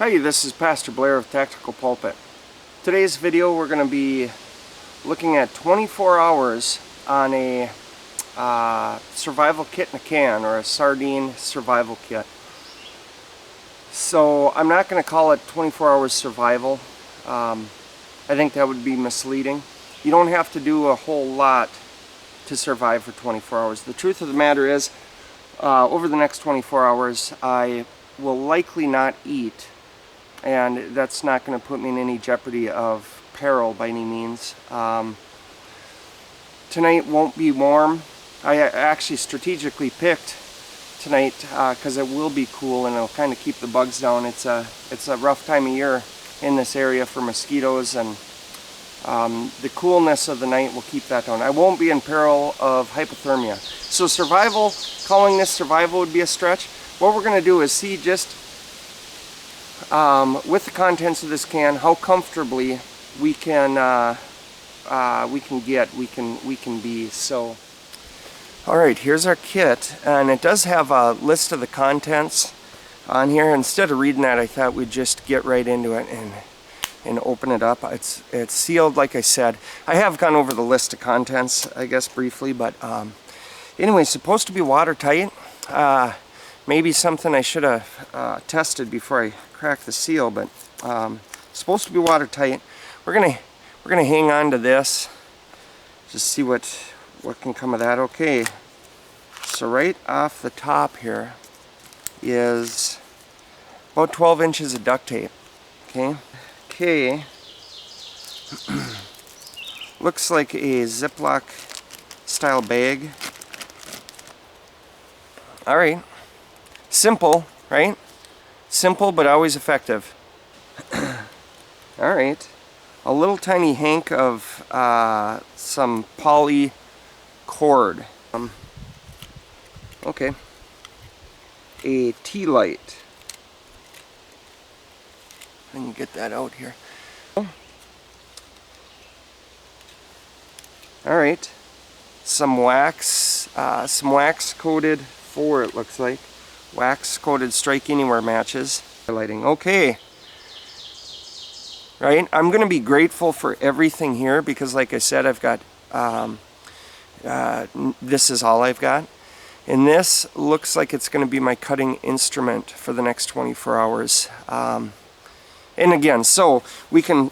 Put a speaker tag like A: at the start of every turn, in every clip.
A: Hi, this is Pastor Blair of Tactical Pulpit. Today's video we're going to be looking at 24 hours on a survival kit in a can, or a sardine survival kit. So I'm not going to call it 24 hours survival. I think that would be misleading. You don't have to do a whole lot to survive for 24 hours. The truth of the matter is, over the next 24 hours I will likely not eat, and that's not going to put me in any jeopardy of peril by any means. Tonight won't be warm. I actually strategically picked tonight because it will be cool and it'll kind of keep the bugs down. It's a rough time of year in this area for mosquitoes, and the coolness of the night will keep that down. I won't be in peril of hypothermia. So survival, calling this survival would be a stretch. What we're going to do is see just with the contents of this can how comfortably we can be. So, all right, here's our kit, and it does have a list of the contents on here. Instead of reading that, I thought we'd just get right into it and open it up. It's sealed, like I said. I have gone over the list of contents, I guess, briefly, but anyway, it's supposed to be watertight. Maybe something I should have tested before I crack the seal, but supposed to be watertight. We're gonna hang on to this, just see what can come of that. Okay, so right off the top here is about 12 inches of duct tape. Okay. Looks like a Ziploc style bag. All right. Simple, right? Simple, but always effective. All right. A little tiny hank of some poly cord. Okay. A tea light. I can get that out here. All right. Some wax coated 4, it looks like. Wax coated strike anywhere matches. Lighting. Okay. Right. I'm going to be grateful for everything here because, like I said, I've got this is all I've got. And this looks like it's going to be my cutting instrument for the next 24 hours. And again, so we can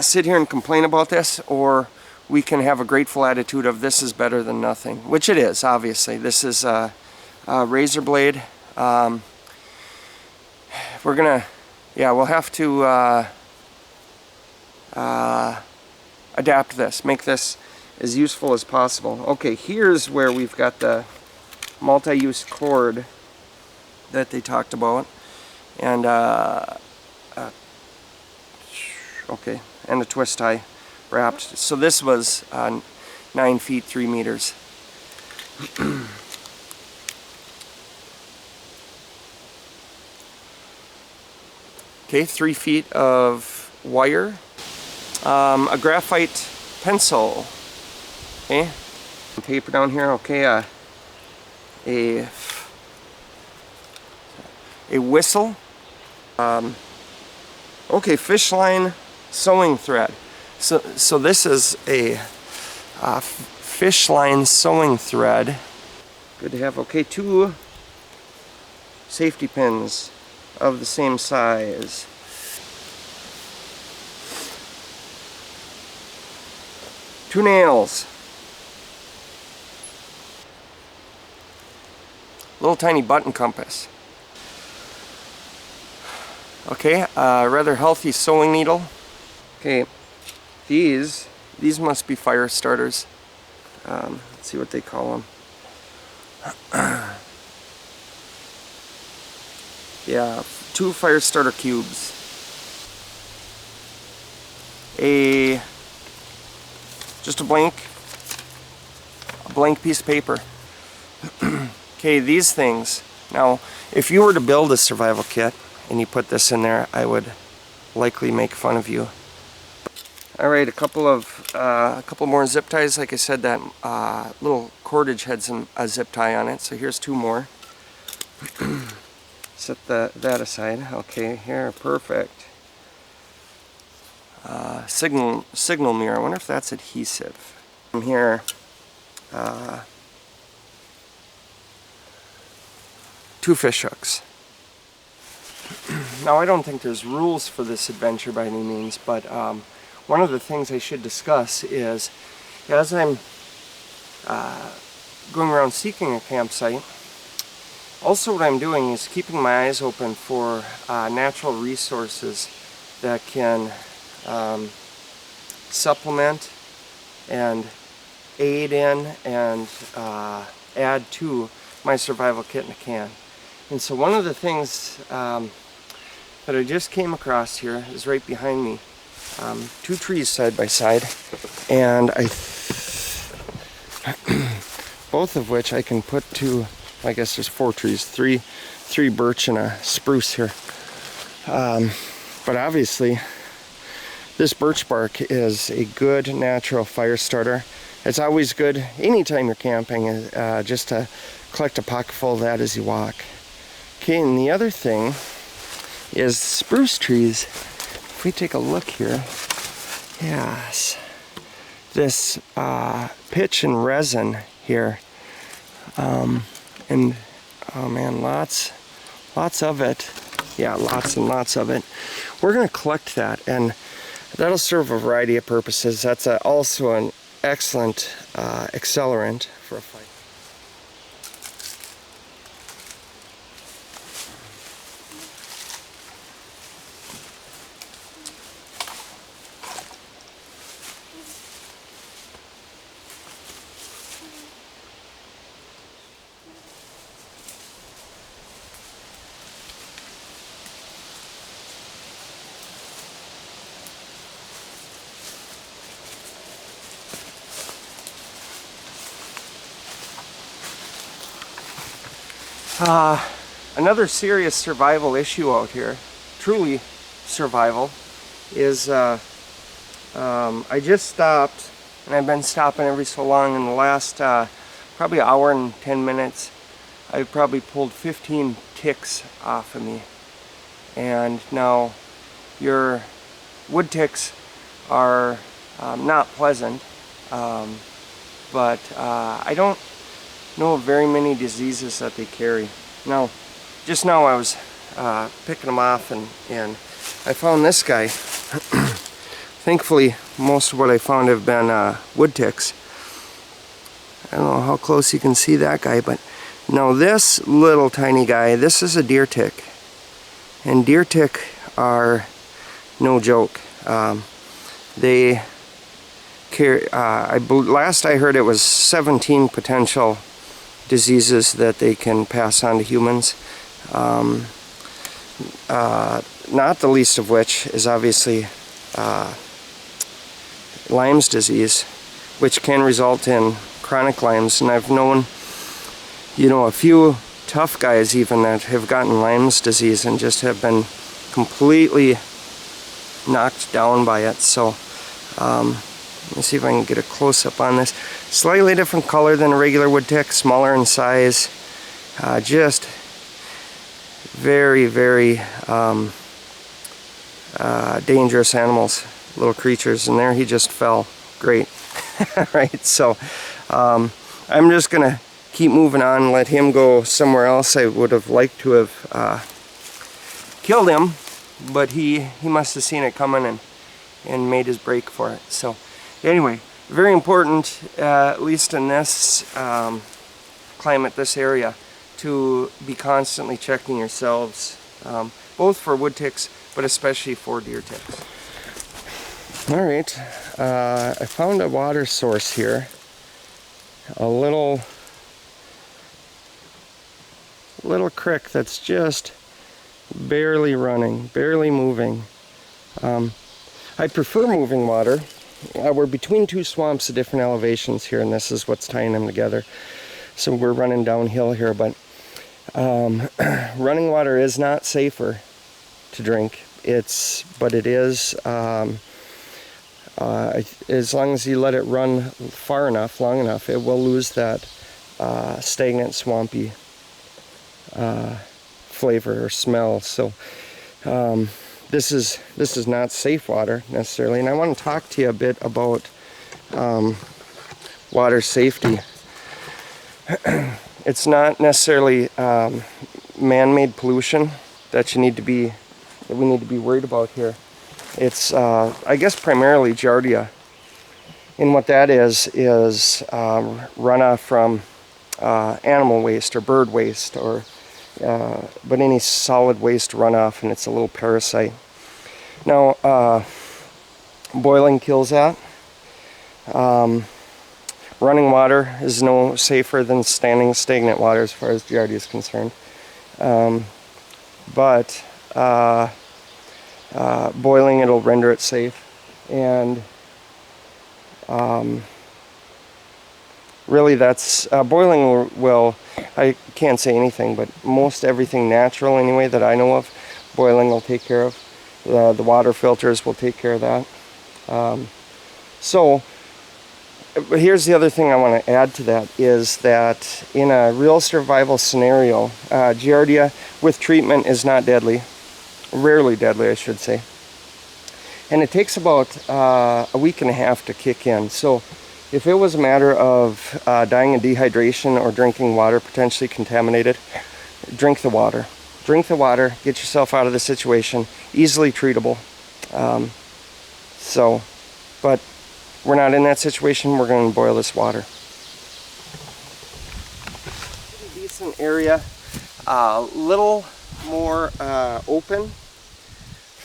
A: sit here and complain about this, or we can have a grateful attitude of this is better than nothing, which it is, obviously. This is a razor blade. We're gonna, we'll have to adapt this, make this as useful as possible. Okay, here's where we've got the multi-use cord that they talked about, and okay, and a twist tie wrapped. So this was 9 feet 3 meters. Okay, 3 feet of wire, a graphite pencil. Okay, paper down here. Okay, a whistle. Okay, fish line sewing thread. So this is a fish line sewing thread. Good to have. Okay, 2 safety pins of the same size. Two nails. Little tiny button compass. Okay, rather healthy sewing needle. Okay, these must be fire starters. Let's see what they call them. Yeah, 2 fire starter cubes. Just a blank piece of paper. Okay, these things. Now, if you were to build a survival kit and you put this in there, I would likely make fun of you. All right, a couple more zip ties. Like I said, that little cordage had a zip tie on it. So here's 2 more. set that aside. Okay, here, perfect. Signal mirror. I wonder if that's adhesive. From here, 2 fish hooks. Now, I don't think there's rules for this adventure by any means, but one of the things I should discuss is, as I'm going around seeking a campsite, also what I'm doing is keeping my eyes open for natural resources that can supplement and aid in and add to my survival kit in a can. And so one of the things that I just came across here is right behind me. 2 trees side by side, and both of which I can put to, I guess there's 4 trees, three birch and a spruce here. But obviously this birch bark is a good natural fire starter. It's always good anytime you're camping, just to collect a pocketful of that as you walk. Okay, and the other thing is spruce trees. If we take a look here, yes, this pitch and resin here, and oh man, lots of it. Yeah, lots and lots of it. We're going to collect that, and that'll serve a variety of purposes. That's also an excellent accelerant for a fight. Another serious survival issue out here, truly survival, is I just stopped, and I've been stopping every so long. In the last probably hour and 10 minutes, I've probably pulled 15 ticks off of me. And now your wood ticks are not pleasant, but I don't know of very many diseases that they carry. Now, just now I was picking them off, and I found this guy. Thankfully, most of what I found have been wood ticks. I don't know how close you can see that guy, but now this little tiny guy, this is a deer tick. And deer tick are no joke. They carry, last I heard it was 17 potential diseases that they can pass on to humans. Not the least of which is obviously Lyme's disease, which can result in chronic Lyme's. And I've known, a few tough guys even that have gotten Lyme's disease and just have been completely knocked down by it. So let me see if I can get a close-up on this. Slightly different color than a regular wood tick, smaller in size. Just very, very dangerous animals, little creatures. And there he just fell. Great. Right, so I'm just going to keep moving on and let him go somewhere else. I would have liked to have killed him, but he must have seen it coming and made his break for it. So anyway, very important, at least in this climate, this area, to be constantly checking yourselves, both for wood ticks, but especially for deer ticks. Alright, I found a water source here. A little creek that's just barely running, barely moving. I prefer moving water. We're between 2 swamps at different elevations here, and this is what's tying them together. So we're running downhill here, but running water is not safer to drink. But it is, as long as you let it run far enough, long enough, it will lose that stagnant, swampy flavor or smell. So this is not safe water necessarily, and I want to talk to you a bit about water safety. It's not necessarily man-made pollution that we need to be worried about here. It's I guess primarily Giardia, and what that is runoff from animal waste or bird waste, or but any solid waste runoff, and it's a little parasite. Now boiling kills that. Running water is no safer than standing stagnant water as far as Giardia is concerned. But boiling, it'll render it safe. And really that's, boiling will, I can't say anything, but most everything natural anyway that I know of, boiling will take care of. The water filters will take care of that. But here's the other thing I want to add to that, is that in a real survival scenario, Giardia with treatment is not deadly. Rarely deadly, I should say. And it takes about a week and a half to kick in. So if it was a matter of dying of dehydration or drinking water potentially contaminated, drink the water. Drink the water, get yourself out of the situation, easily treatable. But we're not in that situation. We're going to boil this water. Pretty decent area, a little more open,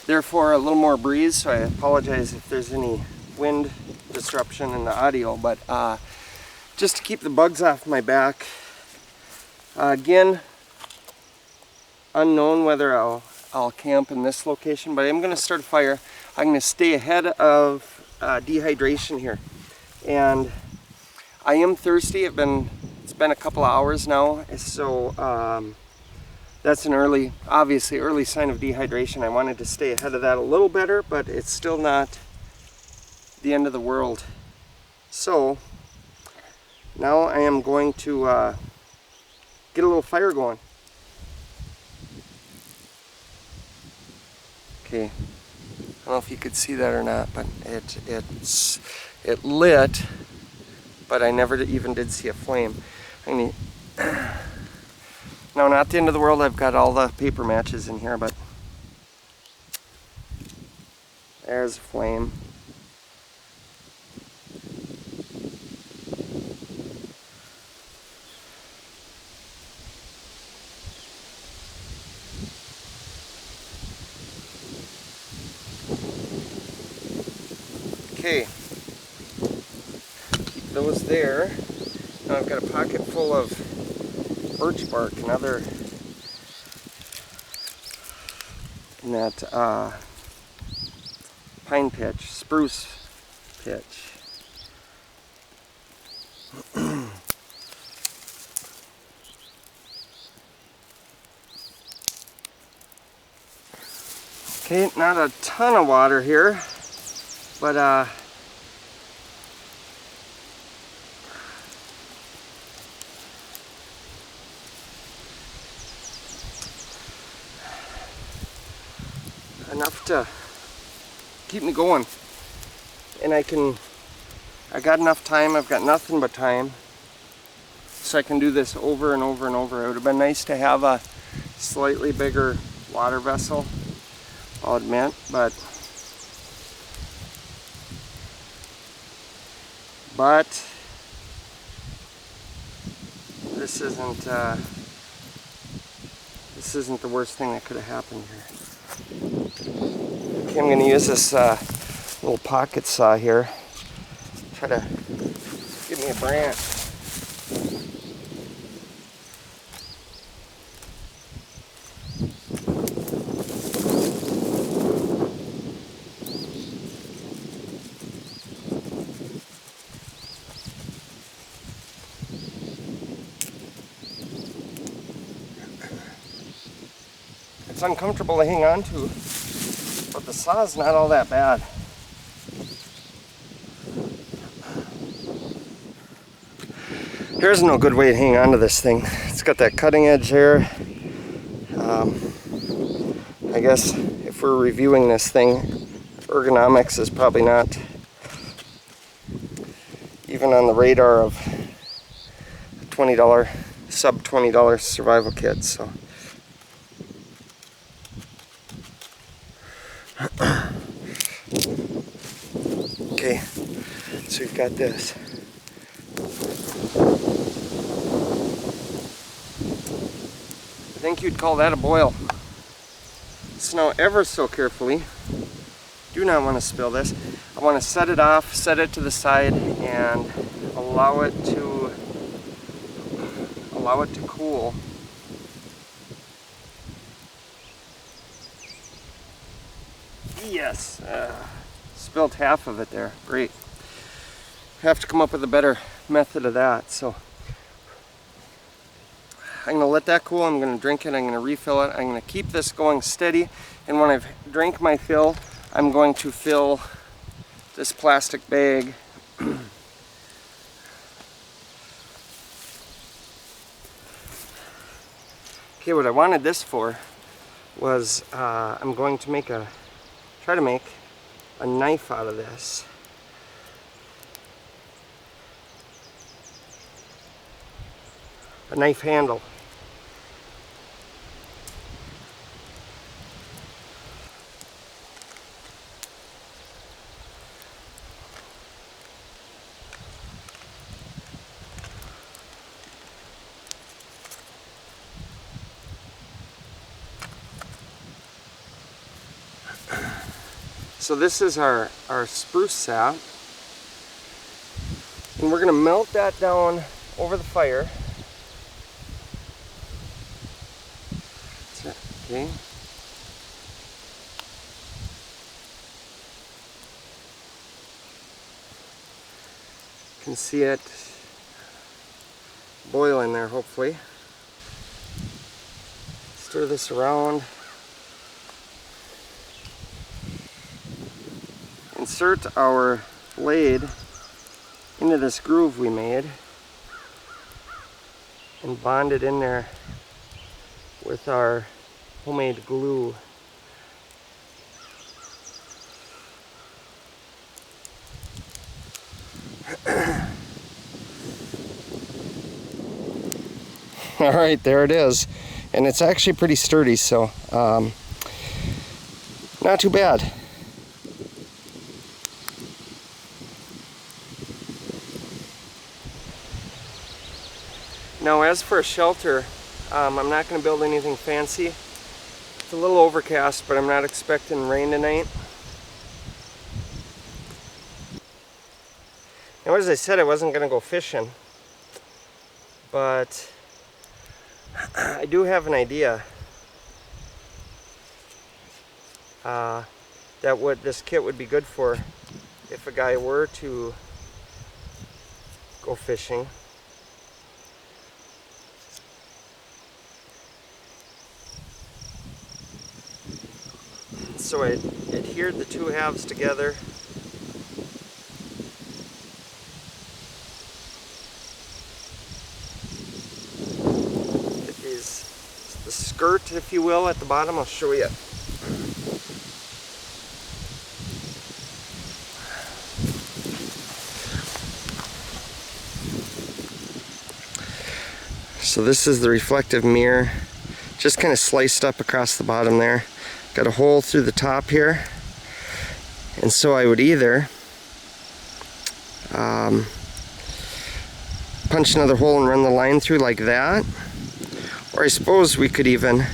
A: therefore a little more breeze, so I apologize if there's any wind disruption in the audio, but just to keep the bugs off my back. Again, unknown whether I'll camp in this location, but I'm going to start a fire. I'm going to stay ahead of dehydration here, and I am thirsty. It's been a couple of hours now, so that's an obviously early sign of dehydration. I wanted to stay ahead of that a little better, but it's still not the end of the world. So now I am going to get a little fire going. Okay, I don't know if you could see that or not, but it lit, but I never even did see a flame. No, not the end of the world. I've got all the paper matches in here, but there's a flame. Okay, keep those there. Now I've got a pocket full of birch bark and other, and that pine pitch, spruce pitch. Okay, not a ton of water here, but enough to keep me going. And I got enough time. I've got nothing but time, so I can do this over and over and over. It would have been nice to have a slightly bigger water vessel, I'll admit, but this isn't the worst thing that could have happened here. Okay, I'm going to use this little pocket saw here. Try to give me a branch. It's uncomfortable to hang on to, but the saw's not all that bad. There's no good way to hang on to this thing. It's got that cutting edge there. I guess if we're reviewing this thing, ergonomics is probably not even on the radar of $20, sub $20 survival kit. So okay, so you've got this. I think you'd call that a boil. So now, ever so carefully, do not want to spill this. I want to set it off, set it to the side, and allow it to cool. Yes, spilled half of it there. Great. Have to come up with a better method of that. So I'm going to let that cool. I'm going to drink it. I'm going to refill it. I'm going to keep this going steady. And when I've drank my fill, I'm going to fill this plastic bag. Okay, what I wanted this for was I'm going to try to make a knife out of this. A knife handle. So this is our spruce sap, and we're going to melt that down over the fire. Okay. You can see it boiling there, hopefully. Stir this around. Insert our blade into this groove we made and bond it in there with our homemade glue. All right, there it is. And it's actually pretty sturdy, so not too bad. Now, as for a shelter, I'm not going to build anything fancy. It's a little overcast, but I'm not expecting rain tonight. Now, as I said, I wasn't going to go fishing, but I do have an idea that what this kit would be good for if a guy were to go fishing. So I adhered the two halves together. It is the skirt, if you will, at the bottom. I'll show you. So this is the reflective mirror, just kind of sliced up across the bottom there. Got a hole through the top here, and so I would either punch another hole and run the line through like that, or I suppose we could even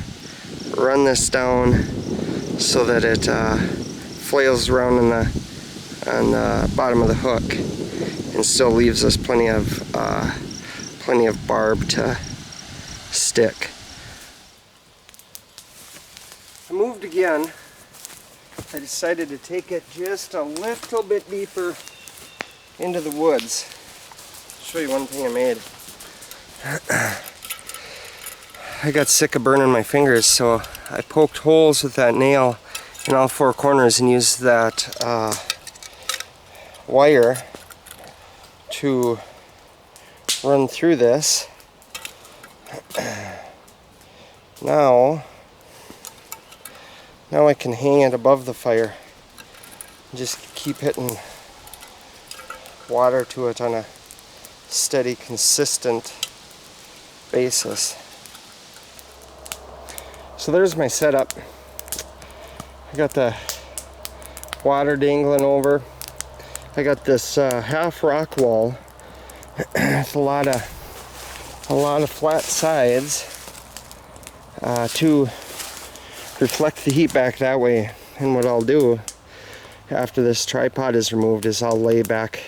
A: run this down so that it flails around on the bottom of the hook and still leaves us plenty of barb to stick. I moved again. I decided to take it just a little bit deeper into the woods. I'll show you one thing I made. I got sick of burning my fingers, so I poked holes with that nail in all four corners and used that wire to run through this. Now Now I can hang it above the fire and just keep hitting water to it on a steady, consistent basis. So there's my setup. I got the water dangling over. I got this half rock wall. It's a lot of flat sides to reflect the heat back that way. And what I'll do after this tripod is removed is I'll lay back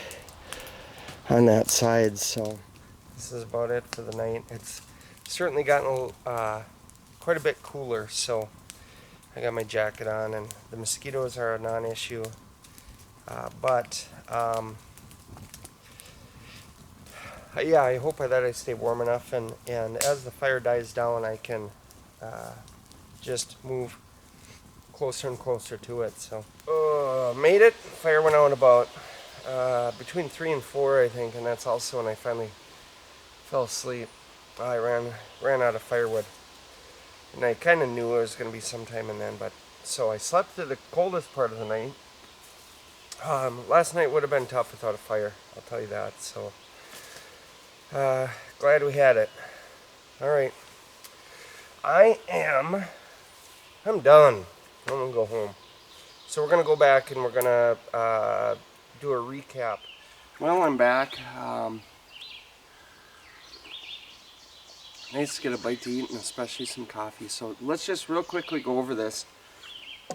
A: on that side. So this is about it for the night. It's certainly gotten quite a bit cooler, so I got my jacket on, and the mosquitoes are a non-issue. Yeah, I hope that I stay warm enough, and as the fire dies down, I can just move closer and closer to it. So made it. Fire went out about between 3 and 4, I think, and that's also when I finally fell asleep. I ran out of firewood, and I kind of knew it was going to be sometime and then, but so I slept through the coldest part of the night. Last night would have been tough without a fire, I'll tell you that. So glad we had it. All right, I'm done. I'm gonna go home. So we're gonna go back and we're gonna do a recap. Well, I'm back. Nice to get a bite to eat, and especially some coffee. So let's just real quickly go over this.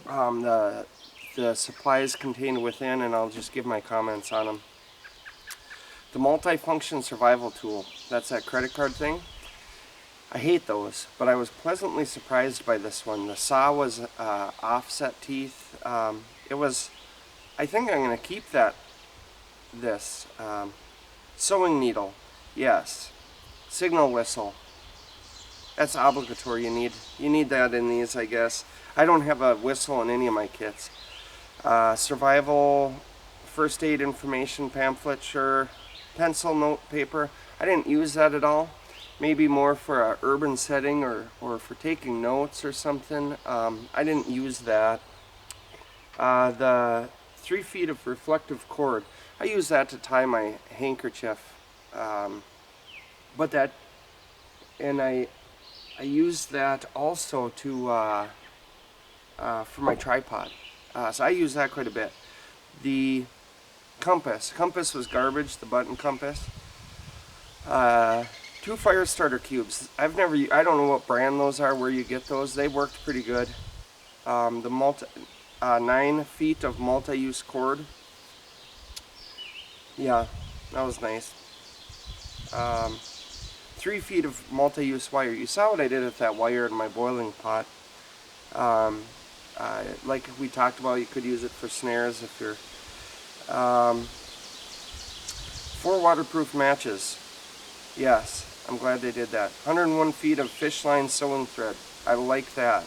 A: The supplies contained within, and I'll just give my comments on them. The multifunction survival tool, that's that credit card thing. I hate those, but I was pleasantly surprised by this one. The saw was offset teeth. It was, I think I'm going to keep this. Sewing needle, yes. Signal whistle. That's obligatory. You need that in these, I guess. I don't have a whistle in any of my kits. Survival first aid information pamphlet, sure. Pencil note paper. I didn't use that at all. Maybe more for an urban setting or for taking notes or something. I didn't use that. The 3 feet of reflective cord. I use that to tie my handkerchief. I use that also to for my tripod. So I use that quite a bit. The compass was garbage, the button compass. 2 fire starter cubes. I don't know what brand those are, where you get those. They worked pretty good. 9 feet of multi-use cord. Yeah, that was nice. 3 feet of multi-use wire. You saw what I did with that wire in my boiling pot. Like we talked about, you could use it for snares if you're... 4 waterproof matches. Yes, I'm glad they did that. 101 feet of fish line sewing thread. I like that.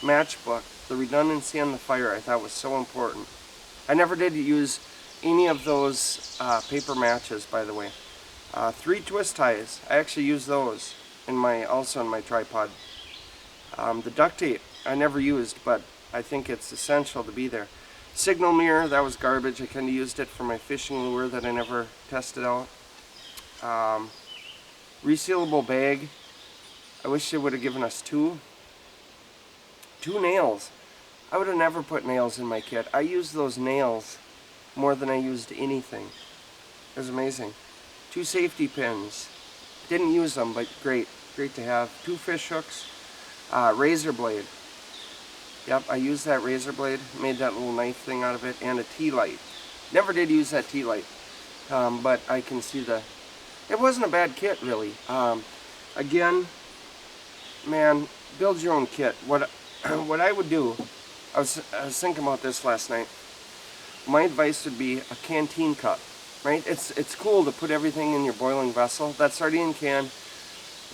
A: Matchbook. The redundancy on the fire I thought was so important. I never did use any of those paper matches, by the way. 3 twist ties. I actually use those also in my tripod. The duct tape I never used, but I think it's essential to be there. Signal mirror, that was garbage. I kind of used it for my fishing lure that I never tested out. Resealable bag. I wish they would have given us 2. 2 nails. I would have never put nails in my kit. I used those nails more than I used anything. It was amazing. 2 safety pins. Didn't use them, but great to have. 2 fish hooks. Razor blade. Yep, I used that razor blade, made that little knife thing out of it, and a tea light. Never did use that tea light, but I can see it wasn't a bad kit, really. Again, man, build your own kit. What I would do, I was thinking about this last night. My advice would be a canteen cup, right? It's cool to put everything in your boiling vessel. That sardine can,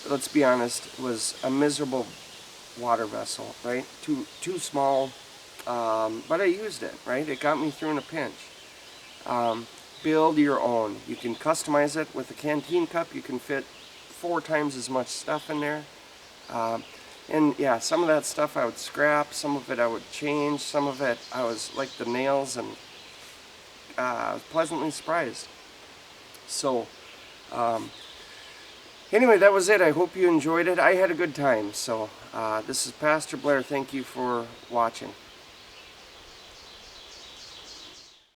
A: let's be honest, was a miserable water vessel, right? Too small, but I used it, right? It got me through in a pinch. Build your own. You can customize it with a canteen cup. You can fit 4 times as much stuff in there. And yeah, some of that stuff I would scrap, some of it I would change, some of it I was like the nails, and I was pleasantly surprised. So anyway, that was it. I hope you enjoyed it. I had a good time. So this is Pastor Blair. Thank you for watching.